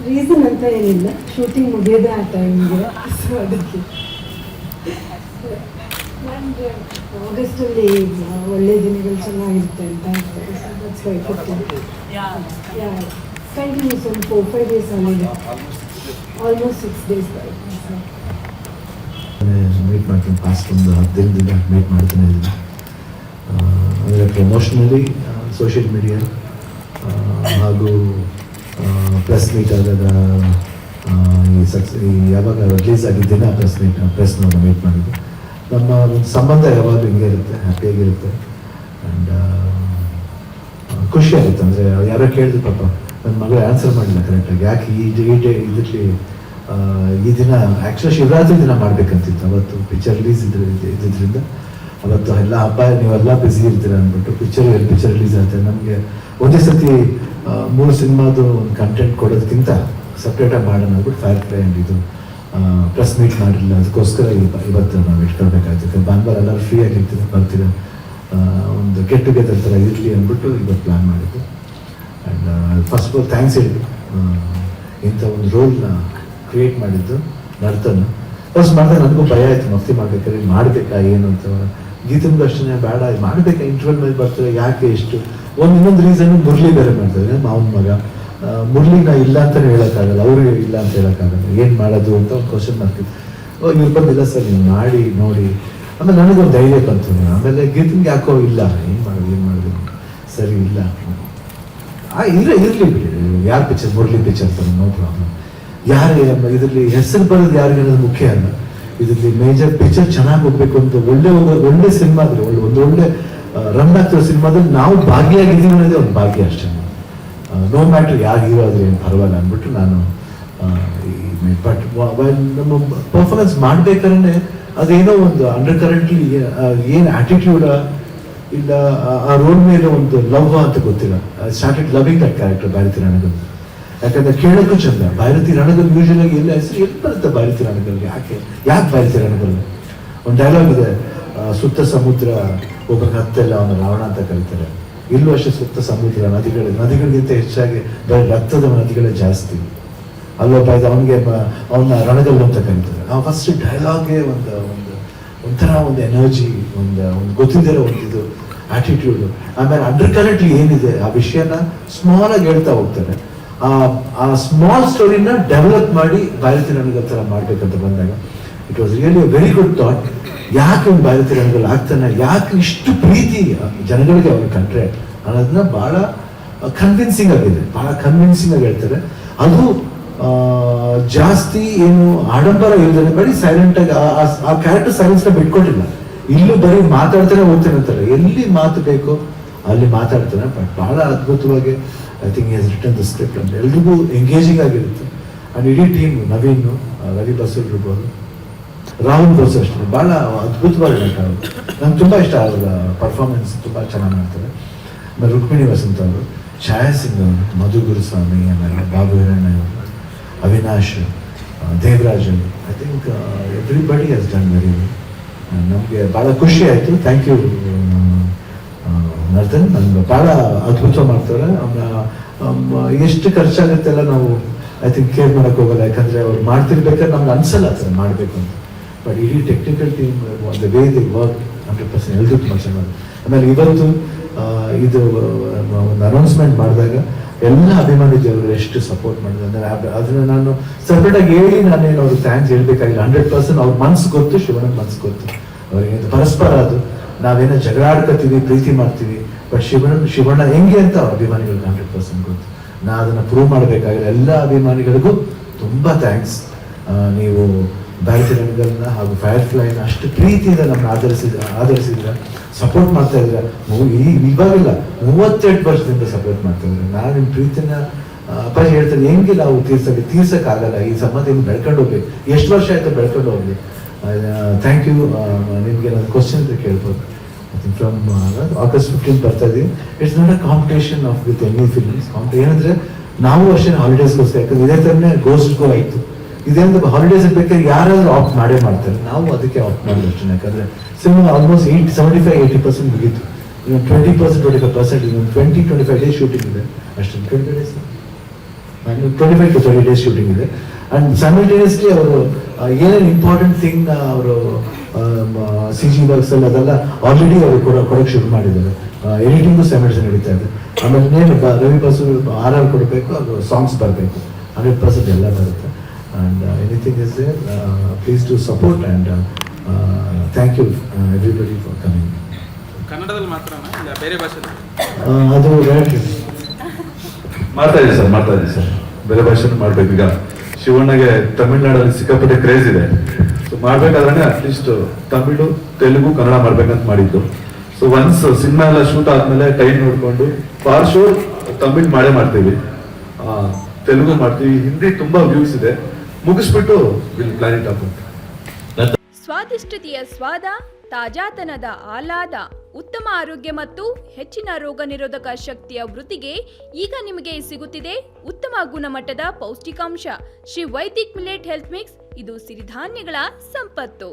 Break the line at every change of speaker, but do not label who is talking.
Reason ಅಂತ ಏನಿಲ್ಲ, shooting ಮುಗಿಯೋದೇ ಆ ಟೈಮ್ಗೆ, ಸೊ ಅದಕ್ಕೆ ನನಗೆ ಆಗಸ್ಟಲ್ಲಿ ಒಳ್ಳೆ ದಿನಗಳು ಚೆನ್ನಾಗಿರುತ್ತೆ ಅಂತ ಹೇಳ್ತಾರೆ. ಸೊ ದಟ್ಸ್ ವೈ ಕಂಟಿನ್ಯೂಸ್ ಒಂದು 4-5 days ಆಗಿದೆ, ಆಲ್ಮೋಸ್ಟ್ 6 days
ಮೀಟ್ ಮಾಡ್ತೀನಿ. ಪಾಸ್ಟ್ ಒಂದು 10 ದಿನದಿಂದ ಮೀಟ್ ಮಾಡ್ತಾನೆ ಇದ್ದೀನಿ. ಅಂದರೆ ಪ್ರಮೋಷನಲಿ ಸೋಷಿಯಲ್ ಮೀಡಿಯಾ ಹಾಗೂ ಪ್ರೆಸ್ ಮೀಟ್ ಆದಾಗ ಈ ಯಾವಾಗ ರಿಲೀಸ್ ಆಗಿದ್ದೇನೆ ಆ ಪ್ರೆಸ್ನವ್ರನ್ನ ಮೀಟ್ ಮಾಡಿದ್ದು. ನಮ್ಮ ಒಂದು ಸಂಬಂಧ ಯಾವಾಗಲೂ ಹಿಂಗೆ ಇರುತ್ತೆ, ಹ್ಯಾಪಿಯಾಗಿರುತ್ತೆ ಆ್ಯಂಡ್ ಖುಷಿಯಾಗುತ್ತೆ. ಅಂದರೆ ಯಾರೋ ಕೇಳಿದ್ರು, ಪಾಪ ನನ್ನ ಮಗಳು ಆನ್ಸರ್ ಮಾಡಲಿಲ್ಲ ಕರೆಕ್ಟಾಗಿ, ಯಾಕೆ ಇದರಲ್ಲಿ ಈ ದಿನ ಆ್ಯಕ್ಚುಲಿ ಶಿವರಾತ್ರಿ ದಿನ ಮಾಡಬೇಕಂತಿತ್ತು. ಅವತ್ತು ಪಿಕ್ಚರ್ ರಿಲೀಸ್ ಇದ್ದಿದ್ದರಿಂದ ಅವತ್ತು ಎಲ್ಲ ಹಬ್ಬ ನೀವೆಲ್ಲ ಬ್ಯುಸಿ ಇರ್ತೀರ ಅಂದ್ಬಿಟ್ಟು ಪಿಕ್ಚರ್ ರಿಲೀಸ್ ಆಗುತ್ತೆ. ನಮಗೆ ಒಂದೇ ಸತಿ 3 ಸಿನಿಮಾದು ಒಂದು ಕಂಟೆಂಟ್ ಕೊಡೋದಕ್ಕಿಂತ ಸಪ್ರೇಟಾಗಿ ಮಾಡೋಣ ಅಂದ್ಬಿಟ್ಟು ಫೈರ್ ಫ್ಲೈ ಆ್ಯಂಡ್ ಇದು ಪ್ರೆಸ್ ಮೀಟ್ ಮಾಡಿರಲಿಲ್ಲ. ಅದಕ್ಕೋಸ್ಕರ ಇವತ್ತು ನಾವು ಇಟ್ಕೊಳ್ಬೇಕಾಯ್ತು. ಭಾನುವಾರ ಎಲ್ಲರೂ ಫ್ರೀ ಆಗಿರ್ತೀರ, ಬರ್ತೀರ, ಒಂದು ಗೆಟ್ ಟುಗೆದರ್ ಥರ ಇರಲಿ ಅಂದ್ಬಿಟ್ಟು ಇವತ್ತು ಪ್ಲ್ಯಾನ್ ಮಾಡಿದ್ದು. And first of all thanks ಹೇಳಿ ಇಂಥ ಒಂದು ರೋಲ್ನ ಕ್ರಿಯೇಟ್ ಮಾಡಿದ್ದು ನರ್ತನ. ಫಸ್ಟ್ ಮಾಡಿದಾಗ ನನಗೂ ಭಯ ಆಯಿತು, ಮಫ್ತಿ ಮಾಡ್ಬೇಕಾದ್ರೆ ಮಾಡಬೇಕಾ ಏನು ಅಂತ. ಗೀತಂಗೂ ಅಷ್ಟೇ ಬೇಡ ಮಾಡಬೇಕಾ, ಇಂಟರ್ವಲ್ ಮೇಲೆ ಬರ್ತಾರೆ, ಯಾಕೆ ಎಷ್ಟು ಇನ್ನೊಂದು ರೀಸನ್ ಮುರಳಿ ಬೇರೆ ಮಾಡ್ತಾರೆ, ಮಾವನ ಮಗ ಮುರಳಿನ ಇಲ್ಲ ಅಂತಲೇ ಹೇಳೋಕ್ಕಾಗಲ್ಲ, ಅವ್ರಿಗೆ ಇಲ್ಲ ಅಂತ ಹೇಳೋಕ್ಕಾಗಲ್ಲ, ಏನು ಮಾಡೋದು ಅಂತ ಒಂದು ಕ್ವಶನ್ ಮಾಡ್ತಿದ್ದೆ. ಇವ್ರು ಬಂದಿಲ್ಲ ಸರ್ ನೀವು ಮಾಡಿ ನೋಡಿ. ಆಮೇಲೆ ನನಗೊಂದು ಧೈರ್ಯ ಬಂತು. ಆಮೇಲೆ ಗೀತಂಗೆ ಯಾಕೋ ಇಲ್ಲ, ಏನು ಮಾಡೋದು ಸರಿ ಇಲ್ಲ ಇರಲಿ ಬಿಡಿ, ಯಾರು ಪಿಕ್ಚರ್ ಮುರಳಿ ಪಿಕ್ಚರ್ ಅಂತಾರೆ, ನೋ ಪ್ರಾಬ್ಲಮ್. ಯಾರು ಇದರಲ್ಲಿ ಹೆಸರು ಬರೋದು ಯಾರಿಗೆ ಅನ್ನೋದು ಮುಖ್ಯ ಅಲ್ಲ. ಇದರಲ್ಲಿ ಮೇಜರ್ ಪಿಕ್ಚರ್ ಚೆನ್ನಾಗಿ ಹೋಗ್ಬೇಕು ಅಂತ ಒಳ್ಳೆ ಸಿನಿಮಾದಲ್ಲಿ ಒಳ್ಳೆ ರನ್ ಆಗ್ತಿರೋ ಸಿನಿಮಾದಲ್ಲಿ ನಾವು ಭಾಗಿಯಾಗಿದ್ದೀವಿ ಅನ್ನೋದೇ ಒಂದು ಭಾಗ್ಯ ಅಷ್ಟೇ. ನೋ ಮ್ಯಾಟ್ರ್ ಯಾರು ಹೀರೋ ಆದರೆ ಏನು ಪರವಾಗಿಲ್ಲ ಅಂದ್ಬಿಟ್ಟು ನಾನು ಬಟ್ ನಮ್ಮ ಪರ್ಫಾರ್ಮೆನ್ಸ್ ಮಾಡ್ಬೇಕಾದ್ರೆ ಅದೇನೋ ಒಂದು ಅಂಡರ್ ಕರೆಂಟ್ಲಿ ಏನು ಆಟಿಟ್ಯೂಡ ಇಲ್ಲ ಆ ರೋಲ್ ಮೇಲೆ ಒಂದು ಲವ್ ಅಂತ ಗೊತ್ತಿಲ್ಲ. Started loving that character Bharathi Ranagal. ಯಾಕಂದ್ರೆ ಕೇಳೋಕ್ಕೂ ಚಂದ. ಭಾರತಿ ರಣಗಲ್ ಯೂಶಲಾಗಿ ಎಲ್ಲ ಹೆಸರು ಎಲ್ಲಿ ಬರುತ್ತೆ ಭಾರತಿ ರಣಗಲ್ಗೆ, ಯಾಕೆ ಭಾರತಿ ರಣಗಲ್? ಒಂದು ಡೈಲಾಗ್ ಇದೆ, ಸುತ್ತ ಸಮುದ್ರ ಒಬ್ಬ ಹತ್ತೆಲ್ಲ ಅವನು ರಾವಣ ಅಂತ ಕರೀತಾರೆ. ಇಲ್ಲೂ ಅಷ್ಟೇ ಸುತ್ತ ಸಮುದ್ರ ನದಿಗಳಿಗಿಂತ ಹೆಚ್ಚಾಗಿ ಬರೀ ರಕ್ತದ ನದಿಗಳೇ ಜಾಸ್ತಿ. ಅಲ್ಲೊಬ್ಬ ಇದು ಅವನ ರಣಗಲ್ಲು ಅಂತ ಕರೀತಾರೆ. ಆ ಫಸ್ಟ್ ಡೈಲಾಗ್ಗೆ ಒಂಥರ ಒಂದು ಎನರ್ಜಿ, ಒಂದು ಗೊತ್ತಿದ್ದಿರೋ ಒಂದು ಇದು ಆಟಿಟ್ಯೂಡು. ಆಮೇಲೆ ಅಂಡರ್ ಕರೆಂಟ್ಲಿ ಏನಿದೆ ಆ ವಿಷಯನ ಸ್ಮಾಲ್ ಆಗಿ ಹೇಳ್ತಾ ಹೋಗ್ತಾರೆ. ಆ ಸ್ಮಾಲ್ ಸ್ಟೋರಿನ ಡೆವಲಪ್ ಮಾಡಿ ಭಾರತಿ ರಣಗಲ್ ಥರ ಮಾಡ್ಬೇಕಂತ ಬಂದಾಗ it was really a very good thought. ಯಾಕೆ ಒಂದು ಭಾರತಿ ರಣಗಲ್ ಆಗ್ತಾನೆ, ಯಾಕೆ ಇಷ್ಟು ಪ್ರೀತಿ ಜನಗಳಿಗೆ ಅವ್ರ ಕಂಡ್ರೆ ಅನ್ನೋದನ್ನ ಬಹಳ ಕನ್ವಿನ್ಸಿಂಗ್ ಆಗಿದೆ, ಬಹಳ ಕನ್ವಿನ್ಸಿಂಗ್ ಆಗಿ ಹೇಳ್ತಾರೆ. ಅದು ಜಾಸ್ತಿ ಏನು ಆಡಂಬರ ಇಲ್ಲದೆ ಬರೀ ಸೈಲೆಂಟ್ ಆಗಿ ಆ ಕ್ಯಾರೆಕ್ಟರ್ ಸೈಲೆನ್ಸ್ ನ ಬಿಟ್ಕೊಟ್ಟಿಲ್ಲ. ಇಲ್ಲೂ ಬರೀ ಮಾತಾಡ್ತಾನೆ ಹೋಗ್ತಾನೆ ಅಂತಾರೆ, ಎಲ್ಲಿ ಮಾತು ಬೇಕೋ ಅಲ್ಲಿ ಮಾತಾಡ್ತಾನೆ. ಬಟ್ ಬಹಳ ಅದ್ಭುತವಾಗಿ I think he has written the script ಅಂತ ಎಲ್ರಿಗೂ ಎಂಗೇಜಿಂಗ್ ಆಗಿರುತ್ತೆ. ಅಂಡ್ ಇಡೀ ಟೀಮ್ ನವೀನ್, ರವಿ ಬಸೂರ್ ಇರ್ಬೋದು, ರಾಹುಲ್ ಬೋಸ್ ಅಷ್ಟೇ ಬಹಳ ಅದ್ಭುತವಾಗಿ ನಟ ಅವರು. ನಂಗೆ ತುಂಬ ಇಷ್ಟ ಅವರ ಪರ್ಫಾರ್ಮೆನ್ಸ್, ತುಂಬ ಚೆನ್ನಾಗಿ ಮಾಡ್ತಾರೆ. ಆಮೇಲೆ ರುಕ್ಮಿಣಿ ವಸಂತ ಅವರು, ಛಾಯಾ ಸಿಂಗ್ ಅವರು, ಮಧು ಗುರುಸ್ವಾಮಿ, ಆಮೇಲೆ ಬಾಬು ಹಿರಣ್ಣ ಅವರು, Avinash, Devaraj, I think everybody has done very well. ನಮಗೆ ಭಾಳ ಖುಷಿ ಆಯಿತು. ಥ್ಯಾಂಕ್ ಯು ನರ್ತನ್, ನನ್ಗೆ ಭಾಳ ಅದ್ಭುತ ಮಾಡ್ತಾರೆ. ಎಷ್ಟು ಖರ್ಚಾಗುತ್ತೆಲ್ಲ ನಾವು ಐ ಥಿಂಕ್ ಕೇರ್ ಮಾಡೋಕ್ಕೆ ಹೋಗಲ್ಲ, ಯಾಕಂದರೆ ಅವ್ರು ಮಾಡ್ತಿರ್ಬೇಕಾದ್ರೆ ನಮ್ಗೆ ಅನ್ಸಲ್ಲ ಆ ಥರ ಮಾಡಬೇಕು ಅಂತ. ಬಟ್ ಇಡೀ technical team the way the work 100% ಎಲ್ಲರೂ ತುಂಬ ಚೆನ್ನಾಗಿ. ಆಮೇಲೆ ಇವತ್ತು ಇದು ಒಂದು ಅನೌನ್ಸ್ಮೆಂಟ್ ಮಾಡಿದಾಗ ಎಲ್ಲ ಅಭಿಮಾನಿ ದೇವರು ಎಷ್ಟು ಸಪೋರ್ಟ್ ಮಾಡಿದ್ರು ಅಂದರೆ ಅದನ್ನ ನಾನು ಸಪ್ರೇಟಾಗಿ ಹೇಳಿ ನಾನೇನು ಅವ್ರಿಗೆ ಥ್ಯಾಂಕ್ಸ್ ಹೇಳ್ಬೇಕಾಗಿಲ್ಲ. 100% ಅವ್ರ ಮನ್ಸು ಗೊತ್ತು, ಶಿವಣ್ಣನ ಮನ್ಸು ಗೊತ್ತು ಅವ್ರಿಗೆ. ಪರಸ್ಪರ ಅದು ನಾವೇನೋ ಜಗಳ ಆಡ್ಕೊತೀವಿ, ಪ್ರೀತಿ ಮಾಡ್ತೀವಿ, ಬಟ್ ಶಿವಣ್ಣ ಹೆಂಗೆ ಅಂತ ಅವ್ರ ಅಭಿಮಾನಿಗಳಿಗೆ 100% ಗೊತ್ತು. ನಾ ಅದನ್ನು ಪ್ರೂವ್ ಮಾಡಬೇಕಾಗಿಲ್ಲ. ಎಲ್ಲ ಅಭಿಮಾನಿಗಳಿಗೂ ತುಂಬ ಥ್ಯಾಂಕ್ಸ್. ನೀವು ಭಾರತಿ ರಣಗಲ್ನ ಹಾಗೂ ಫೈರ್ ಫ್ಲೈನ ಅಷ್ಟು ಪ್ರೀತಿಯಿಂದ ನಮ್ಮನ್ನು ಆಧರಿಸಿದ್ರ, ಸಪೋರ್ಟ್ ಮಾಡ್ತಾ ಇದ್ರ. ಇವಾಗಿಲ್ಲ 32 ವರ್ಷದಿಂದ ಸಪೋರ್ಟ್ ಮಾಡ್ತಾ ಇದ್ರೆ. ನಾನು ನಿಮ್ಮ ಪ್ರೀತಿನ ಅಪ್ಪಾಜಿ ಹೇಳ್ತಾರೆ, ಹೆಂಗೆ ನಾವು ತೀರ್ಸಕ್ಕಾಗಲ್ಲ. ಈ ಸಂಬಂಧ ಇನ್ನು ಬೆಳ್ಕೊಂಡು ಹೋಗ್ಬೇಕು. ಎಷ್ಟು ವರ್ಷ ಆಯ್ತು ಬೆಳ್ಕೊಂಡು ಹೋಗ್ಲಿ. Thank you. ನಿಮ್ಗೆ ನಾನು ಕ್ವಶನ್ ಅಂತ ಕೇಳ್ಬೋದು. ಫ್ರಮ್ August 15 ಬರ್ತಾ ಇದೀವಿ. It's not a computation of with any films. ಏನಂದ್ರೆ ನಾವು ಅಷ್ಟೇ ಹಾಲಿಡೇಸ್ಗೋಸ್ಕರ, ಯಾಕಂದ್ರೆ ಇದೇ ಥರನೇ ಗೋಸ್ಟ್ಗೂ ಆಯಿತು. ಇದೇಂದ್ರೆ ಹಾಲಿಡೇಸ್ ಬೇಕಾದ್ರೆ ಯಾರಾದ್ರೂ ಆಪ್ಟ್ ಮಾಡ್ತಾರೆ, ನಾವು ಅದಕ್ಕೆ ಆಪ್ಟ್ ಮಾಡಿದ್ವಿ ಅಷ್ಟೇ. ಯಾಕಂದ್ರೆ ಸಿನಿಮಾ ಆಲ್ಮೋಸ್ಟ್ 75-80% ಮುಗೀತು. 20%, 25% 20-25 ಡೇಸ್ ಶೂಟಿಂಗ್ ಇದೆ ಅಷ್ಟೇ. 20 ಡೇಸ್ 25 to 30 days ಶೂಟಿಂಗ್ ಇದೆ. ಆ್ಯಂಡ್ ಸೈಮಲ್ಟೇನಿಯಸ್ಲಿ ಅವರು ಏನೇನು ಇಂಪಾರ್ಟೆಂಟ್ ಥಿಂಗ್ ಅವರು CG ವರ್ಕ್ಸಲ್ಲಿ ಅದೆಲ್ಲ ಆಲ್ರೆಡಿ ಅವರು ಕೊಡೋಕೆ ಶುರು ಮಾಡಿದ್ದಾರೆ. ಎಡಿಟಿಂಗು ಸೈಮಲ್ಟೇನಿಯಸ್ ನಡೀತಾ ಇದೆ. ಆಮೇಲೆ ಇನ್ನೇನು ರವಿ ಬಸು RR ಕೊಡಬೇಕು, ಅದು ಸಾಂಗ್ಸ್ ಬರಬೇಕು, 100% ಎಲ್ಲ ಬರುತ್ತೆ. And anything is there, please to support and thank you everybody for coming.
ಕನ್ನಡದಲ್ಲಿ ಮಾತ್ರನಾ ಇಲ್ಲ ಬೇರೆ ಭಾಷೆಯಲ್ಲಿ?
ಅದು
ಮಾಡ್ತಾ ಇದ್ದೀವಿ ಸರ್, ಬೇರೆ ಭಾಷೆನೂ ಮಾಡ್ಬೇಕು. ಈಗ ಶಿವಣ್ಣಗೆ ತಮಿಳ್ನಾಡಲ್ಲಿ ಸಿಕ್ಕಾಪಟ್ಟೆ ಕ್ರೇಜ್ ಇದೆ. ಸೊ ಮಾಡ್ಬೇಕಾದ್ರೆ ಅಟ್ಲೀಸ್ಟ್ ತಮಿಳು, ತೆಲುಗು, ಕನ್ನಡ ಮಾಡ್ಬೇಕಂತ ಮಾಡಿದ್ದು. ಸೊ ಒನ್ಸ್ ಸಿನಿಮಾ ಎಲ್ಲ ಶೂಟ್ ಆದ್ಮೇಲೆ ಟೈಮ್ ನೋಡ್ಕೊಂಡು ಫಾರ್ ಶೋರ್ ತಮಿಳ್ ಮಾಡ್ತೀವಿ, ತೆಲುಗು ಮಾಡ್ತೀವಿ, ಹಿಂದಿ ತುಂಬಾ ವ್ಯೂಸ್ ಇದೆ, ಮುಗಿಸ್ಬಿಟ್ಟು ವಿಲ್ ಪ್ಲಾನ್ ಇಟ್ ಅಪ್.
ಸ್ವಾದಿಷ್ಟತೆಯ ಸ್ವಾದ, ತಾಜಾತನದ ಆಹ್ಲಾದ, ಉತ್ತಮ ಆರೋಗ್ಯ ಮತ್ತು ಹೆಚ್ಚಿನ ರೋಗ ನಿರೋಧಕ ಶಕ್ತಿಯ ವೃದ್ಧಿಗೆ ಈಗ ನಿಮಗೆ ಸಿಗುತ್ತಿದೆ ಉತ್ತಮ ಗುಣಮಟ್ಟದ ಪೌಷ್ಟಿಕಾಂಶ Shri Vaidik millet health mix. ಇದು ಸಿರಿಧಾನ್ಯಗಳ ಸಂಪತ್ತು.